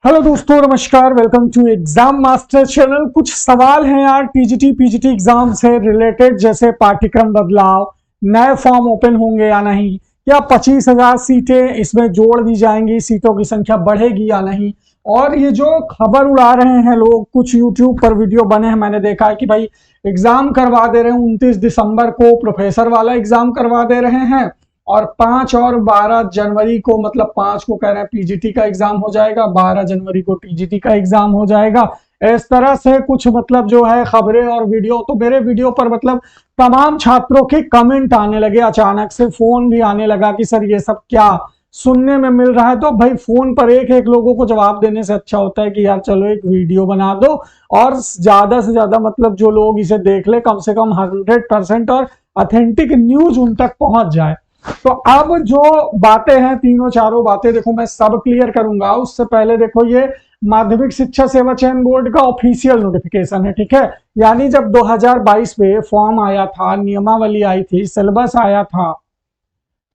Hello दोस्तों, नमस्कार। Welcome to exam master channel. कुछ सवाल हैं यार टीजीटी पीजीटी एग्जाम से रिलेटेड, जैसे पाठ्यक्रम बदलाव, नए फॉर्म ओपन होंगे या नहीं, क्या 25,000 सीटें इसमें जोड़ दी जाएंगी, सीटों की संख्या बढ़ेगी या नहीं। और ये जो खबर उड़ा रहे हैं लोग, कुछ यूट्यूब पर वीडियो बने हैं, मैंने देखा है कि भाई एग्जाम करवा दे रहे हैं 29 दिसंबर को, प्रोफेसर वाला एग्जाम करवा दे रहे हैं और 5 और 12 जनवरी को, मतलब 5 को कह रहे हैं पीजीटी का एग्जाम हो जाएगा, 12 जनवरी को टीजीटी का एग्जाम हो जाएगा। इस तरह से कुछ मतलब जो है खबरें और वीडियो, तो मेरे वीडियो पर मतलब तमाम छात्रों के कमेंट आने लगे, अचानक से फोन भी आने लगा कि सर ये सब क्या सुनने में मिल रहा है। तो भाई फोन पर एक एक लोगों को जवाब देने से अच्छा होता है कि यार चलो एक वीडियो बना दो और ज्यादा से ज्यादा मतलब जो लोग इसे देख ले, कम से कम 100% और ऑथेंटिक न्यूज उन तक पहुंच जाए। तो अब जो बातें हैं, तीनों चारों बातें देखो मैं सब क्लियर करूंगा। उससे पहले देखो ये माध्यमिक शिक्षा सेवा चयन बोर्ड का ऑफिशियल नोटिफिकेशन है, ठीक है। यानी जब 2022 में फॉर्म आया था, नियमावली आई थी, सिलेबस आया था,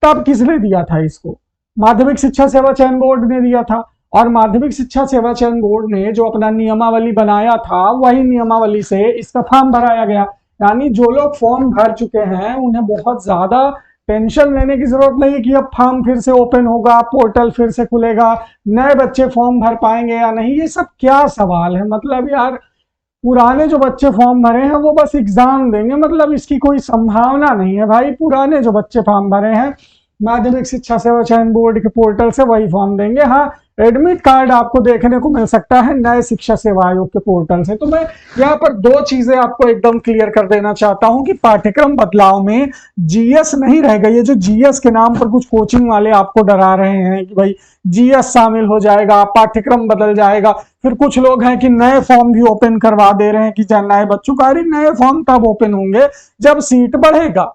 तब किसने दिया था इसको? माध्यमिक शिक्षा सेवा चयन बोर्ड ने दिया था। और माध्यमिक शिक्षा सेवा चयन बोर्ड ने जो अपना नियमावली बनाया था, वही नियमावली से इसका फॉर्म भराया गया। यानी जो लोग फॉर्म भर चुके हैं उन्हें बहुत ज्यादा टेंशन लेने की जरूरत नहीं है कि अब फॉर्म फिर से ओपन होगा, पोर्टल फिर से खुलेगा, नए बच्चे फॉर्म भर पाएंगे या नहीं। ये सब क्या सवाल है? मतलब यार पुराने जो बच्चे फॉर्म भरे हैं वो बस एग्जाम देंगे, मतलब इसकी कोई संभावना नहीं है भाई। पुराने जो बच्चे फॉर्म भरे हैं माध्यमिक शिक्षा सेवा चयन बोर्ड के पोर्टल से, वही फॉर्म देंगे। हाँ, एडमिट कार्ड आपको देखने को मिल सकता है नए शिक्षा सेवा आयोग के पोर्टल से। तो मैं यहाँ पर दो चीजें आपको एकदम क्लियर कर देना चाहता हूं कि पाठ्यक्रम बदलाव में जीएस नहीं रहेगा। ये जो जीएस के नाम पर कुछ कोचिंग वाले आपको डरा रहे हैं कि भाई जीएस शामिल हो जाएगा, पाठ्यक्रम बदल जाएगा। फिर कुछ लोग हैं कि नए फॉर्म भी ओपन करवा दे रहे हैं कि नए बच्चों का। नए फॉर्म तब ओपन होंगे जब सीट बढ़ेगा,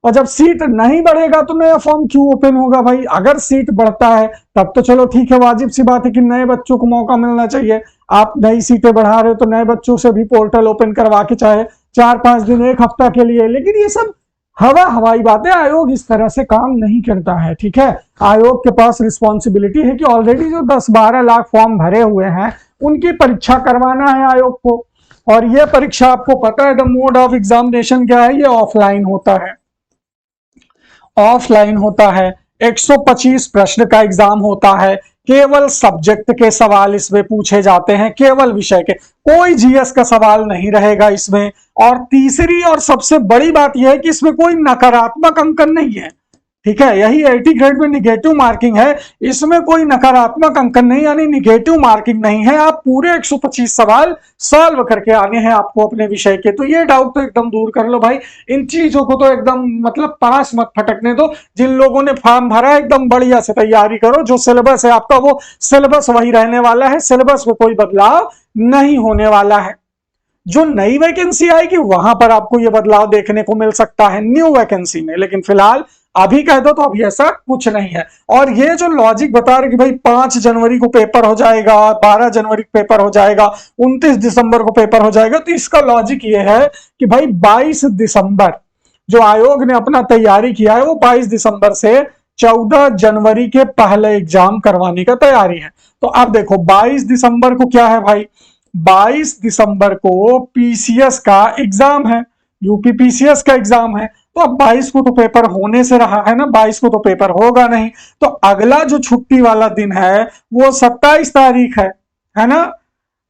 और जब सीट नहीं बढ़ेगा तो नया फॉर्म क्यों ओपन होगा भाई? अगर सीट बढ़ता है तब तो चलो ठीक है, वाजिब सी बात है कि नए बच्चों को मौका मिलना चाहिए। आप नई सीटें बढ़ा रहे हो तो नए बच्चों से भी पोर्टल ओपन करवा के, चाहे 4-5 दिन, एक हफ्ता के लिए। लेकिन ये सब हवाई बातें, आयोग इस तरह से काम नहीं करता है, ठीक है। आयोग के पास रिस्पॉन्सिबिलिटी है कि ऑलरेडी जो 10-12 लाख फॉर्म भरे हुए हैं उनकी परीक्षा करवाना है आयोग को। और यह परीक्षा आपको पता है द मोड ऑफ एग्जामिनेशन क्या है? ये ऑफलाइन होता है। ऑफलाइन होता है, 125 प्रश्न का एग्जाम होता है, केवल सब्जेक्ट के सवाल इसमें पूछे जाते हैं, केवल विषय के, कोई जीएस का सवाल नहीं रहेगा इसमें। और तीसरी और सबसे बड़ी बात यह है कि इसमें कोई नकारात्मक अंकन नहीं है, ठीक है। यही 80 ग्रेड में निगेटिव मार्किंग है, इसमें कोई नकारात्मक अंकन नहीं, यानी निगेटिव मार्किंग नहीं है। आप पूरे 125 सवाल सॉल्व करके आने हैं आपको अपने विषय के। तो ये डाउट तो एकदम दूर कर लो भाई। इन चीजों को तो एकदम मतलब पास मत फटकने दो। जिन लोगों ने फॉर्म भरा है एकदम बढ़िया से तैयारी करो। जो सिलेबस है आपका वो सिलेबस वही रहने वाला है, सिलेबस में कोई बदलाव नहीं होने वाला है। जो नई वैकेंसी आएगी वहां पर आपको ये बदलाव देखने को मिल सकता है न्यू वैकेंसी में, लेकिन फिलहाल अभी कह दो तो अभी ऐसा कुछ नहीं है। और ये जो लॉजिक बता रहे कि भाई 5 जनवरी को पेपर हो जाएगा, 12 जनवरी को पेपर हो जाएगा, 29 दिसंबर को पेपर हो जाएगा, तो इसका लॉजिक ये है कि भाई 22 दिसंबर जो आयोग ने अपना तैयारी किया है वो 22 दिसंबर से 14 जनवरी के पहले एग्जाम करवाने का तैयारी है। तो अब देखो 22 दिसंबर को क्या है भाई? 22 दिसंबर को पीसीएस का एग्जाम है, यूपी पीसीएस का एग्जाम है। तो अब 22 को तो पेपर होने से रहा है ना, 22 को तो पेपर होगा नहीं। तो अगला जो छुट्टी वाला दिन है वो 27 तारीख है ना।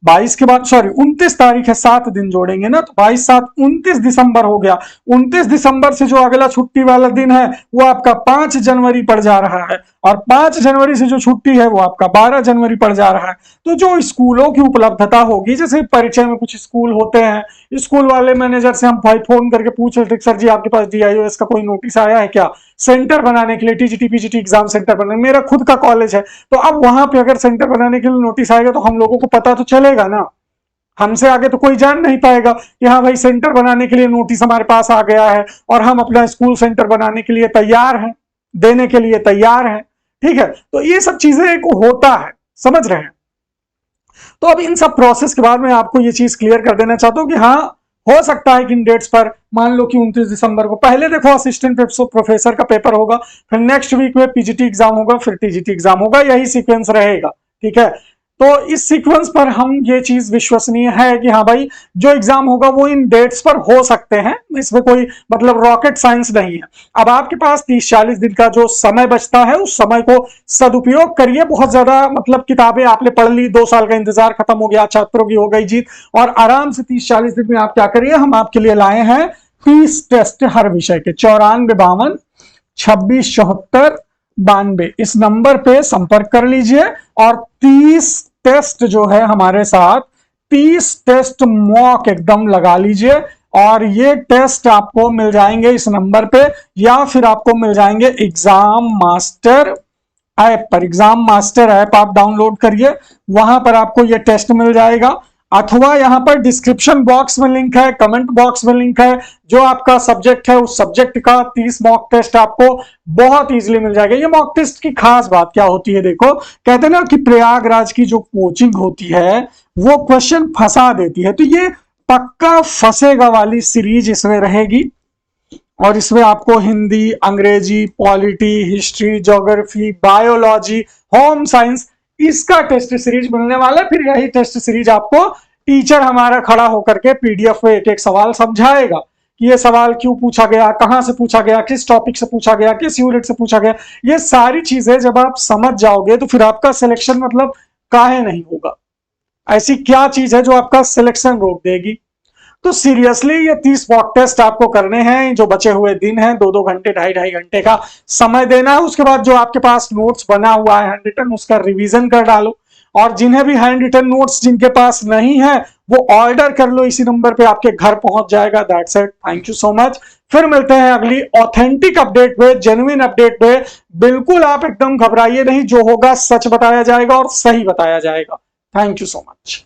22 के बाद 29 तारीख है, 7 दिन जोड़ेंगे ना, तो 22 7 29 दिसंबर हो गया। 29 दिसंबर से जो अगला छुट्टी वाला दिन है वो आपका 5 जनवरी पड़ जा रहा है, और 5 जनवरी से जो छुट्टी है वो आपका 12 जनवरी पड़ जा रहा है। तो जो स्कूलों की उपलब्धता होगी, जैसे परिचय में कुछ स्कूल होते हैं, स्कूल वाले मैनेजर से हम भाई फोन करके पूछ रहे थे सर जी आपके पास डीआईओएस का कोई नोटिस आया है क्या, सेंटर बनाने के लिए, टीजीटी पीजीटी एग्जाम सेंटर बनाने। मेरा खुद का कॉलेज है, तो अब वहां पे अगर सेंटर बनाने के लिए नोटिस आएगा तो हम लोगों को पता तो चलेगा ना। हमसे आगे तो कोई जान नहीं पाएगा कि हाँ भाई सेंटर बनाने के लिए नोटिस हमारे पास आ गया है और हम अपना स्कूल सेंटर बनाने के लिए तैयार हैं, देने के लिए तैयार हैं, ठीक है। तो ये सब चीजें एक होता है, समझ रहे हैं। तो अब इन सब प्रोसेस के बाद मैं आपको ये चीज क्लियर कर देना चाहता हूं कि हाँ हो सकता है कि इन डेट्स पर मान लो कि 29 दिसंबर को पहले देखो असिस्टेंट प्रोफेसर का पेपर होगा, फिर नेक्स्ट वीक में पीजीटी एग्जाम होगा, फिर टीजीटी एग्जाम होगा, यही सीक्वेंस रहेगा, ठीक है। तो इस सीक्वेंस पर हम ये चीज विश्वसनीय है कि हाँ भाई जो एग्जाम होगा वो इन डेट्स पर हो सकते हैं, इसमें कोई मतलब रॉकेट साइंस नहीं है। अब आपके पास 30-40 दिन का जो समय बचता है उस समय को सदुपयोग करिए। बहुत ज्यादा मतलब किताबें आपने पढ़ ली, 2 साल का इंतजार खत्म हो गया, छात्रों की हो गई जीत, और आराम से 30-40 दिन में आप क्या करिए, हम आपके लिए लाए हैं 30 टेस्ट हर विषय के, 94 52 26 74 92। इस नंबर पे संपर्क कर लीजिए और 30 टेस्ट जो है हमारे साथ 30 टेस्ट मॉक एकदम लगा लीजिए, और ये टेस्ट आपको मिल जाएंगे इस नंबर पे, या फिर आपको मिल जाएंगे एग्जाम मास्टर ऐप पर। एग्जाम मास्टर ऐप आप डाउनलोड करिए, वहां पर आपको ये टेस्ट मिल जाएगा, अथवा यहां पर डिस्क्रिप्शन बॉक्स में लिंक है, कमेंट बॉक्स में लिंक है, जो आपका सब्जेक्ट है उस सब्जेक्ट का 30 मॉक टेस्ट आपको बहुत इजीली मिल जाएगा। ये मॉक टेस्ट की खास बात क्या होती है, देखो कहते हैं ना कि प्रयागराज की जो कोचिंग होती है वो क्वेश्चन फंसा देती है, तो ये पक्का फंसेगा वाली सीरीज इसमें रहेगी, और इसमें आपको हिंदी, अंग्रेजी, polity, history, geography, biology, home science, इसका टेस्ट सीरीज मिलने वाला है। फिर यही टेस्ट सीरीज आपको टीचर हमारा खड़ा होकर के पीडीएफ में एक एक सवाल समझाएगा कि ये सवाल क्यों पूछा गया, कहां से पूछा गया, किस टॉपिक से पूछा गया, किस यूनिट से पूछा गया। ये सारी चीजें जब आप समझ जाओगे तो फिर आपका सिलेक्शन मतलब काहे नहीं होगा। ऐसी क्या चीज है जो आपका सिलेक्शन रोक देगी। तो सीरियसली ये 30 मॉक टेस्ट आपको करने हैं, जो बचे हुए दिन हैं 2-2 घंटे, 2.5-2.5 घंटे का समय देना है। उसके बाद जो आपके पास नोट्स बना हुआ है हैंड रिटन, उसका रिवीजन कर डालो, और जिन्हें भी हैंड रिटन नोट्स जिनके पास नहीं है वो ऑर्डर कर लो, इसी नंबर पे आपके घर पहुंच जाएगा। That's it, thank you so much. फिर मिलते हैं अगली ऑथेंटिक अपडेट पे, जेन्युइन अपडेट पे। बिल्कुल आप एकदम घबराइए नहीं, जो होगा सच बताया जाएगा और सही बताया जाएगा। Thank you so much.